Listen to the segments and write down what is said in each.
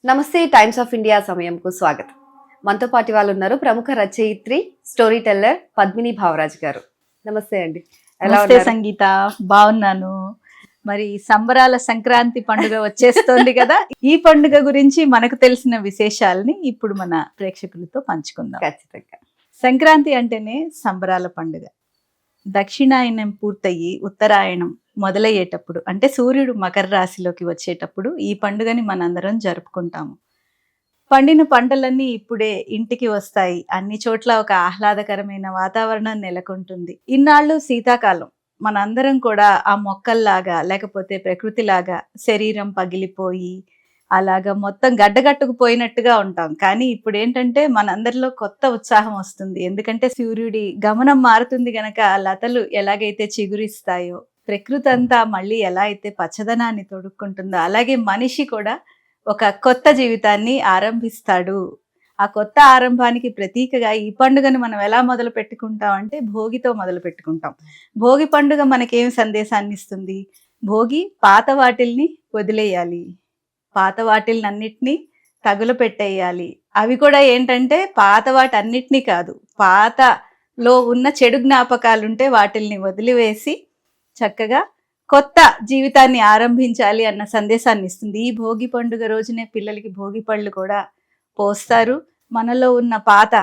నమస్తే. Times of India సమయంకు స్వాగతం. మనతో పాటు వాళ్ళు ఉన్నారు ప్రముఖ రచయిత్రి, స్టోరీ టెల్లర్ పద్మిని భావరాజ్ గారు. నమస్తే అండి. ఎలా నమస్తే ఉన్నారు? సంగీత, బాగున్నాను. మరి సంబరాల సంక్రాంతి పండుగ వచ్చేస్తోంది కదా. ఈ పండుగ గురించి మనకు తెలిసిన విశేషాలని ఇప్పుడు మన ప్రేక్షకులతో పంచుకుందాం. ఖచ్చితంగా. సంక్రాంతి అంటేనే సంబరాల పండుగ. దక్షిణాయనం పూర్తయి ఉత్తరాయణం మొదలయ్యేటప్పుడు, అంటే సూర్యుడు మకర రాశిలోకి వచ్చేటప్పుడు ఈ పండుగని మనందరం జరుపుకుంటాము. పండిన పంటలన్నీ ఇప్పుడే ఇంటికి వస్తాయి. అన్ని చోట్ల ఒక ఆహ్లాదకరమైన వాతావరణం నెలకొంటుంది. ఇన్నాళ్ళు శీతాకాలం మనందరం కూడా ఆ మొక్కల్లాగా లేకపోతే ప్రకృతిలాగా శరీరం పగిలిపోయి అలాగా మొత్తం గడ్డగట్టుకుపోయినట్టుగా ఉంటాం. కానీ ఇప్పుడు ఏంటంటే మనందరిలో కొత్త ఉత్సాహం వస్తుంది. ఎందుకంటే సూర్యుడి గమనం మారుతుంది గనక లతలు ఎలాగైతే చిగురిస్తాయో, ప్రకృతి అంతా మళ్ళీ ఎలా అయితే పచ్చదనాన్ని తొడుక్కుంటుందో, అలాగే మనిషి కూడా ఒక కొత్త జీవితాన్ని ఆరంభిస్తాడు. ఆ కొత్త ఆరంభానికి ప్రతీకగా ఈ పండుగను మనం ఎలా మొదలు పెట్టుకుంటాం అంటే భోగితో మొదలు పెట్టుకుంటాం. భోగి పండుగ మనకేం సందేశాన్ని ఇస్తుంది? భోగి పాత వాటిల్ని వదిలేయాలి, పాత వాటిల్నన్నిటినీ తగులపెట్టేయాలి. అవి కూడా ఏంటంటే పాత వాటన్నిటినీ కాదు, పాతలో ఉన్న చెడు జ్ఞాపకాలుంటే వాటిల్ని వదిలివేసి చక్కగా కొత్త జీవితాన్ని ఆరంభించాలి అన్న సందేశాన్ని ఇస్తుంది. ఈ భోగి పండుగ రోజునే పిల్లలకి భోగి పళ్ళు కూడా పోస్తారు. మనలో ఉన్న పాత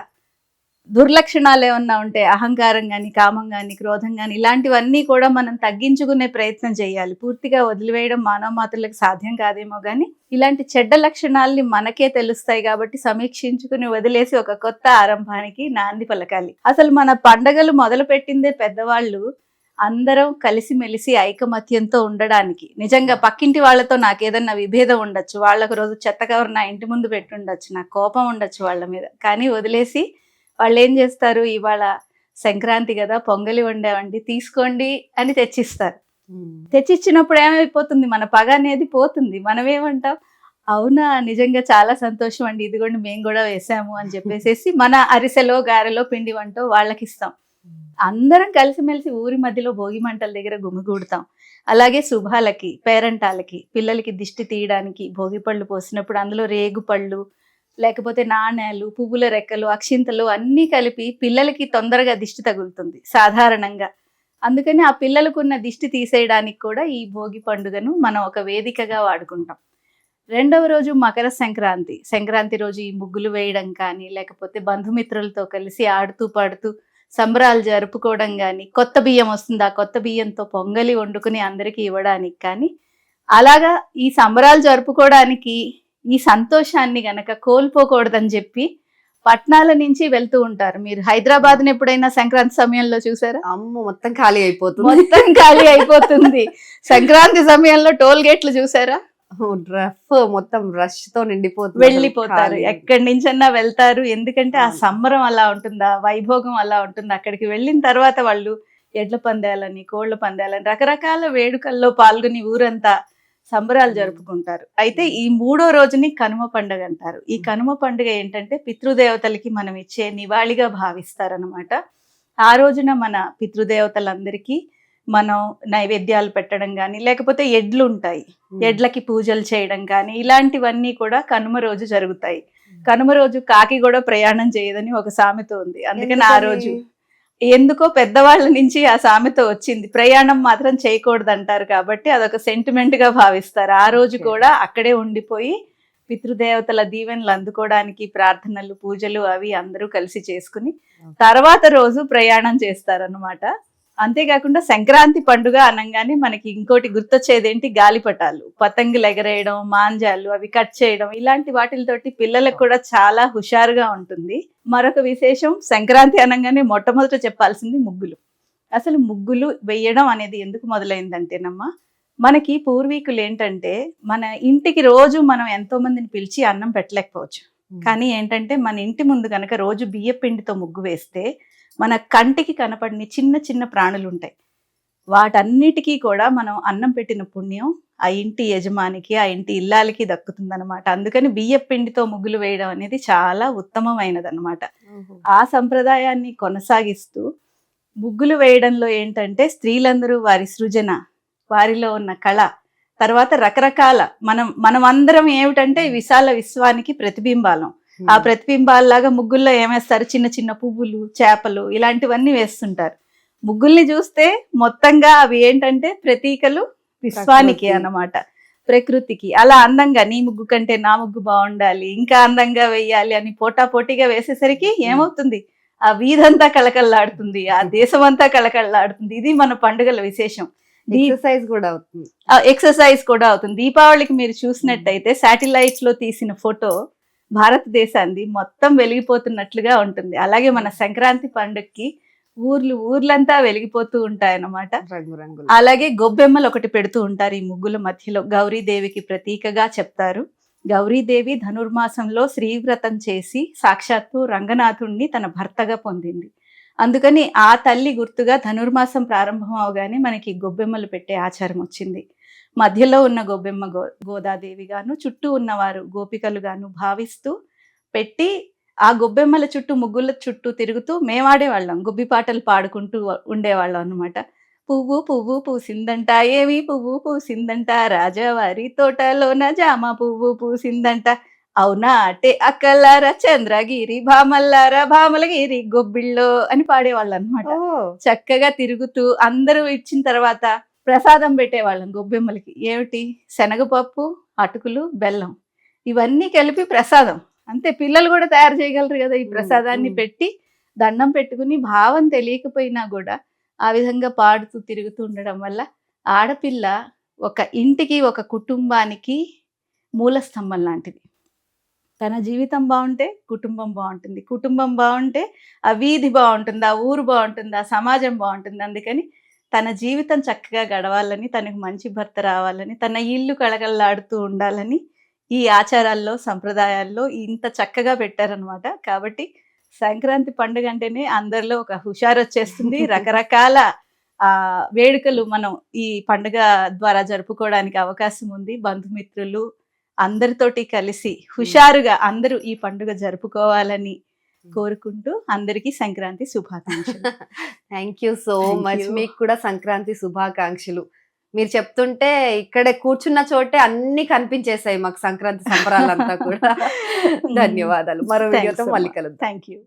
దుర్లక్షణాలు ఏమన్నా ఉంటే, అహంకారం కానీ, కామం కానీ, క్రోధం కానీ, ఇలాంటివన్నీ కూడా మనం తగ్గించుకునే ప్రయత్నం చేయాలి. పూర్తిగా వదిలివేయడం మానవ మాతృలకు సాధ్యం కాదేమో కానీ ఇలాంటి చెడ్డ లక్షణాలని మనకే తెలుస్తాయి కాబట్టి సమీక్షించుకుని వదిలేసి ఒక కొత్త ఆరంభానికి నాంది పలకాలి. అసలు మన పండగలు మొదలు పెట్టిందే పెద్దవాళ్ళు అందరం కలిసిమెలిసి ఐకమత్యంతో ఉండడానికి. నిజంగా పక్కింటి వాళ్ళతో నాకేదన్నా విభేదం ఉండొచ్చు, వాళ్ళకు రోజు చెత్త కవర్ నా ఇంటి ముందు పెట్టుండొచ్చు, నాకు కోపం ఉండొచ్చు వాళ్ళ మీద, కానీ వదిలేసి వాళ్ళు ఏం చేస్తారు, ఇవాళ సంక్రాంతి కదా పొంగలి వండామండి తీసుకోండి అని తెచ్చిస్తారు. తెచ్చిచ్చినప్పుడు ఏమైపోతుంది, మన పగ అనేది పోతుంది. మనం ఏమంటాం, అవునా నిజంగా చాలా సంతోషం అండి, ఇదిగోండి మేము కూడా వేసాము అని చెప్పేసి మన అరిసెలో గారెలో పిండి వంటో వాళ్ళకి ఇస్తాం. అందరం కలిసిమెలిసి ఊరి మధ్యలో భోగి మంటల దగ్గర గుమిగూడతాం. అలాగే శుభాలకి, పేరంటాలకి, పిల్లలకి దిష్టి తీయడానికి భోగి పళ్ళు పోసినప్పుడు అందులో రేగు పళ్ళు, లేకపోతే నాణేలు, పువ్వుల రెక్కలు, అక్షింతలు అన్నీ కలిపి పిల్లలకి తొందరగా దిష్టి తగులుతుంది సాధారణంగా. అందుకని ఆ పిల్లలకున్న దిష్టి తీసేయడానికి కూడా ఈ భోగి పండుగను మనం ఒక వేదికగా వాడుకుంటాం. రెండవ రోజు మకర సంక్రాంతి. సంక్రాంతి రోజు ఈ ముగ్గులు వేయడం కానీ, లేకపోతే బంధుమిత్రులతో కలిసి ఆడుతూ పాడుతూ సంబరాలు జరుపుకోవడం కానీ, కొత్త బియ్యం వస్తుంది, ఆ కొత్త బియ్యంతో పొంగలి వండుకుని అందరికీ ఇవ్వడానికి కానీ, అలాగా ఈ సంబరాలు జరుపుకోవడానికి ఈ సంతోషాన్ని గనక కోల్పోకూడదని చెప్పి పట్నాల నుంచి వెళ్తూ ఉంటారు. మీరు హైదరాబాద్ని ఎప్పుడైనా సంక్రాంతి సమయంలో చూసారా? అమ్మ, మొత్తం ఖాళీ అయిపోతుంది. మొత్తం ఖాళీ అయిపోతుంది. సంక్రాంతి సమయంలో టోల్ గేట్లు చూసారా? మొత్తం రష్ తో నిండిపోతుంది, వెళ్ళిపోతారు. ఎక్కడి నుంచన్నా వెళ్తారు. ఎందుకంటే ఆ సంబరం అలా ఉంటుంది, ఆ వైభోగం అలా ఉంటుంది. అక్కడికి వెళ్ళిన తర్వాత వాళ్ళు ఎడ్ల పందాలని, కోళ్ల పందాలని, రకరకాల వేడుకల్లో పాల్గొని ఊరంతా సంబరాలు జరుపుకుంటారు. అయితే ఈ మూడో రోజుని కనుమ పండుగ అంటారు. ఈ కనుమ పండుగ ఏంటంటే పితృదేవతలకి మనం ఇచ్చే నివాళిగా భావిస్తారనమాట. ఆ రోజున మన పితృదేవతలందరికీ మనం నైవేద్యాలు పెట్టడం కానీ, లేకపోతే ఎడ్లు ఉంటాయి, ఎడ్లకి పూజలు చేయడం కానీ, ఇలాంటివన్నీ కూడా కనుమ రోజు జరుగుతాయి. కనుమ రోజు కాకి కూడా ప్రయాణం చేయదని ఒక సామెత ఉంది. అందుకని ఆ రోజు ఎందుకో పెద్దవాళ్ళ నుంచి ఆ సామెత వచ్చింది, ప్రయాణం మాత్రం చేయకూడదు అంటారు. కాబట్టి అదొక సెంటిమెంట్ గా భావిస్తారు. ఆ రోజు కూడా అక్కడే ఉండిపోయి పితృదేవతల దీవెనలు అందుకోవడానికి ప్రార్థనలు, పూజలు అవి అందరూ కలిసి చేసుకుని తర్వాత రోజు ప్రయాణం చేస్తారన్నమాట. అంతేకాకుండా సంక్రాంతి పండుగ అనగానే మనకి ఇంకోటి గుర్తొచ్చేదేంటి, గాలిపటాలు, పతంగులు ఎగరేయడం, మాంజాలు అవి కట్ చేయడం, ఇలాంటి వాటితోటి పిల్లలకు కూడా చాలా హుషారుగా ఉంటుంది. మరొక విశేషం, సంక్రాంతి అనగానే మొట్టమొదట చెప్పాల్సింది ముగ్గులు. అసలు ముగ్గులు వేయడం అనేది ఎందుకు మొదలైందంటేనమ్మా, మనకి పూర్వీకులు ఏంటంటే మన ఇంటికి రోజు మనం ఎంతో మందిని పిలిచి అన్నం పెట్టలేకపోవచ్చు, కానీ ఏంటంటే మన ఇంటి ముందు కనుక రోజు బియ్య పిండితో ముగ్గు వేస్తే మన కంటికి కనపడిన చిన్న చిన్న ప్రాణులు ఉంటాయి, వాటన్నిటికీ కూడా మనం అన్నం పెట్టిన పుణ్యం ఆ ఇంటి యజమానికి, ఆ ఇంటి ఇల్లాలకి దక్కుతుందనమాట. అందుకని బియ్య పిండితో ముగ్గులు వేయడం అనేది చాలా ఉత్తమమైనదన్నమాట. ఆ సంప్రదాయాన్ని కొనసాగిస్తూ ముగ్గులు వేయడంలో ఏంటంటే స్త్రీలందరూ వారి సృజన, వారిలో ఉన్న కళ తర్వాత రకరకాల మనం అందరం ఏమిటంటే విశాల విశ్వానికి ప్రతిబింబాలం. ఆ ప్రతిబింబాల్లాగా ముగ్గుల్లో ఏమేస్తారు, చిన్న చిన్న పువ్వులు, చేపలు ఇలాంటివన్నీ వేస్తుంటారు. ముగ్గుల్ని చూస్తే మొత్తంగా అవి ఏంటంటే ప్రతీకలు విశ్వానికి ప్రకృతి. అన్నమాట, ప్రకృతికి. అలా అందంగా నీ ముగ్గు కంటే నా ముగ్గు బాగుండాలి, ఇంకా అందంగా వేయాలి అని పోటాపోటీగా వేసేసరికి ఏమవుతుంది, ఆ వీధంతా కళకళలాడుతుంది, ఆ దేశం అంతా కళకళలాడుతుంది. ఇది మన పండుగల విశేషం. ఎక్సర్సైజ్ కూడా అవుతుంది. ఎక్సర్సైజ్ కూడా అవుతుంది. దీపావళికి మీరు చూసినట్టయితే శాటిలైట్ లో తీసిన ఫోటో భారతదేశాన్ని మొత్తం వెలిగిపోతున్నట్లుగా ఉంటుంది. అలాగే మన సంక్రాంతి పండుగకి ఊర్లంతా వెలిగిపోతూ ఉంటాయన్నమాట. రంగురంగులు. అలాగే గొబ్బెమ్మలు ఒకటి పెడుతూ ఉంటారు ఈ ముగ్గుల మధ్యలో, గౌరీదేవికి ప్రతీకగా చెప్తారు. గౌరీదేవి ధనుర్మాసంలో శ్రీవ్రతం చేసి సాక్షాత్తు రంగనాథుణ్ణి తన భర్తగా పొందింది. అందుకని ఆ తల్లి గుర్తుగా ధనుర్మాసం ప్రారంభం అవగానే మనకి గొబ్బెమ్మలు పెట్టే ఆచారం వచ్చింది. మధ్యలో ఉన్న గొబ్బెమ్మ గోదాదేవి గాను, చుట్టూ ఉన్నవారు గోపికలు గాను భావిస్తూ పెట్టి ఆ గొబ్బెమ్మల చుట్టూ, ముగ్గుల చుట్టూ తిరుగుతూ మేమాడేవాళ్ళం, గొబ్బి పాటలు పాడుకుంటూ ఉండేవాళ్ళం అనమాట. పువ్వు పువ్వు పూసిందంట, ఏమి పువ్వు పూసిందంట, రాజావారి తోటలోన జామ పువ్వు పూసిందంట, అవునా అటే అక్కలారా చంద్రగిరి, భామల్లారా భామలగిరి గొబ్బిళ్ళో అని పాడేవాళ్ళు అనమాట. చక్కగా తిరుగుతూ అందరూ ఇచ్చిన తర్వాత ప్రసాదం పెట్టేవాళ్ళం గొబ్బెమ్మలకి. ఏమిటి, శనగపప్పు, అటుకులు, బెల్లం ఇవన్నీ కలిపి ప్రసాదం. అంతే, పిల్లలు కూడా తయారు చేయగలరు కదా ఈ ప్రసాదాన్ని పెట్టి దండం పెట్టుకుని. భావం తెలియకపోయినా కూడా ఆ విధంగా పాడుతూ తిరుగుతూ ఉండడం వల్ల ఆడపిల్ల ఒక ఇంటికి, ఒక కుటుంబానికి మూల స్తంభం లాంటిది. తన జీవితం బాగుంటే కుటుంబం బాగుంటుంది, కుటుంబం బాగుంటే ఆ వీధి బాగుంటుంది, ఆ ఊరు బాగుంటుంది, ఆ సమాజం బాగుంటుంది. అందుకని తన జీవితం చక్కగా గడవాలని, తనకు మంచి భర్త రావాలని, తన ఇల్లు కళకళలాడుతూ ఉండాలని ఈ ఆచారాల్లో, సంప్రదాయాల్లో ఇంత చక్కగా పెట్టారనమాట. కాబట్టి సంక్రాంతి పండుగ అంటేనే అందరిలో ఒక హుషారు వచ్చేస్తుంది. రకరకాల వేడుకలు మనం ఈ పండుగ ద్వారా జరుపుకోవడానికి అవకాశం ఉంది. బంధుమిత్రులు అందరితోటి కలిసి హుషారుగా అందరూ ఈ పండుగ జరుపుకోవాలని కోరుకుంటూ అందరికీ సంక్రాంతి శుభాకాంక్షలు. Thank you so Thank much. you. మీకు కూడా సంక్రాంతి శుభాకాంక్షలు. మీరు చెప్తుంటే ఇక్కడే కూర్చున్న చోటే అన్ని కనిపించేసాయి మాకు సంక్రాంతి సంబరాలంతా కూడా. ధన్యవాదాలు. మరో Thanks వీడియోతో so మళ్ళీ much. కలుద్దాం. Thank you.